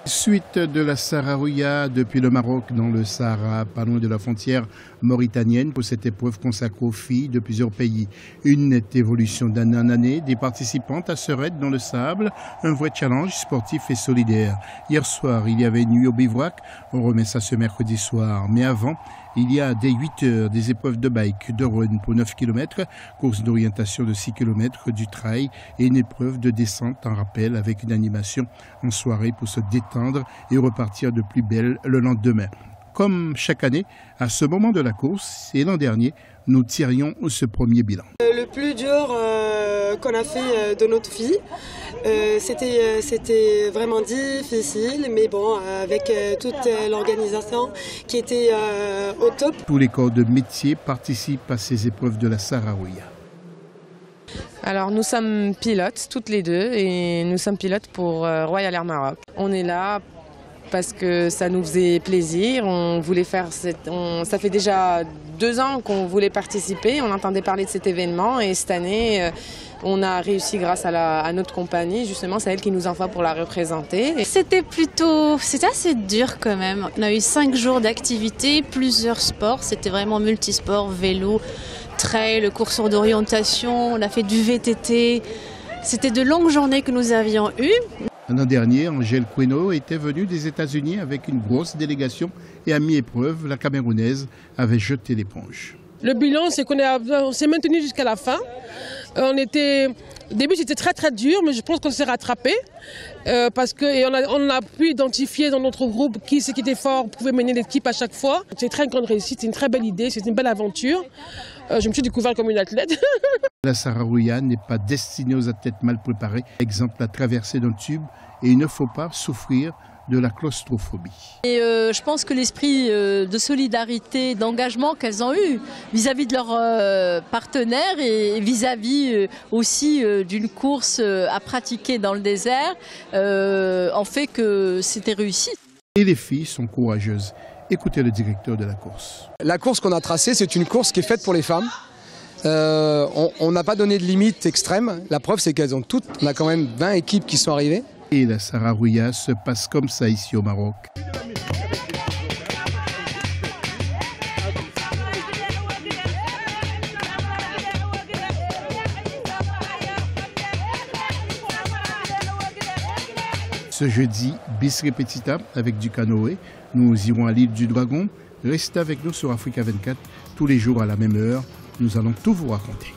Suite de la Sahraouia depuis le Maroc dans le Sahara, pas loin de la frontière mauritanienne, pour cette épreuve consacrée aux filles de plusieurs pays. Une nette évolution d'année en année, des participantes à se raid dans le sable, un vrai challenge sportif et solidaire. Hier soir, il y avait une nuit au bivouac, on remet ça ce mercredi soir. Mais avant, il y a dès 8 heures des épreuves de bike, de run pour 9 km, course d'orientation de 6 km, du trail et une épreuve de descente en rappel avec une animation en soirée pour se détendre et repartir de plus belle le lendemain. Comme chaque année, à ce moment de la course, et l'an dernier, nous tirions ce premier bilan. Le plus dur qu'on a fait de notre vie, c'était vraiment difficile, mais bon, avec toute l'organisation qui était au top. Tous les corps de métier participent à ces épreuves de la Sahraouia. Alors nous sommes pilotes toutes les deux et nous sommes pilotes pour Royal Air Maroc. On est là parce que ça nous faisait plaisir, on voulait faire ça fait déjà 2 ans qu'on voulait participer, on entendait parler de cet événement et cette année on a réussi grâce à notre compagnie, justement c'est elle qui nous envoie pour la représenter. C'était assez dur quand même, on a eu 5 jours d'activité, plusieurs sports, c'était vraiment multisport, vélo, trail, course d'orientation, on a fait du VTT, c'était de longues journées que nous avions eues. L'an dernier, Angèle Queno était venue des États-Unis avec une grosse délégation et à mi-épreuve, la Camerounaise avait jeté l'éponge. Le bilan, c'est qu'on s'est maintenu jusqu'à la fin. Au début, c'était très très dur, mais je pense qu'on s'est rattrapé parce qu'on a pu identifier dans notre groupe qui était fort, pouvait mener l'équipe à chaque fois. C'est une très grande réussite, c'est une très belle idée, c'est une belle aventure. Je me suis découvert comme une athlète. La Sahraouia n'est pas destinée aux athlètes mal préparés. Exemple, la traversée d'un tube et il ne faut pas souffrir de la claustrophobie. Et je pense que l'esprit de solidarité, d'engagement qu'elles ont eu vis-à-vis de leurs partenaires et vis-à-vis aussi d'une course à pratiquer dans le désert en fait que c'était réussi. Et les filles sont courageuses. Écoutez le directeur de la course. La course qu'on a tracée, c'est une course qui est faite pour les femmes. On n'a pas donné de limite extrême. La preuve, c'est qu'elles ont toutes. On a quand même 20 équipes qui sont arrivées. Et la Sahraouia se passe comme ça ici au Maroc. Ce jeudi, bis repetita avec du canoë. Nous irons à l'île du Dragon. Restez avec nous sur Africa 24 tous les jours à la même heure. Nous allons tout vous raconter.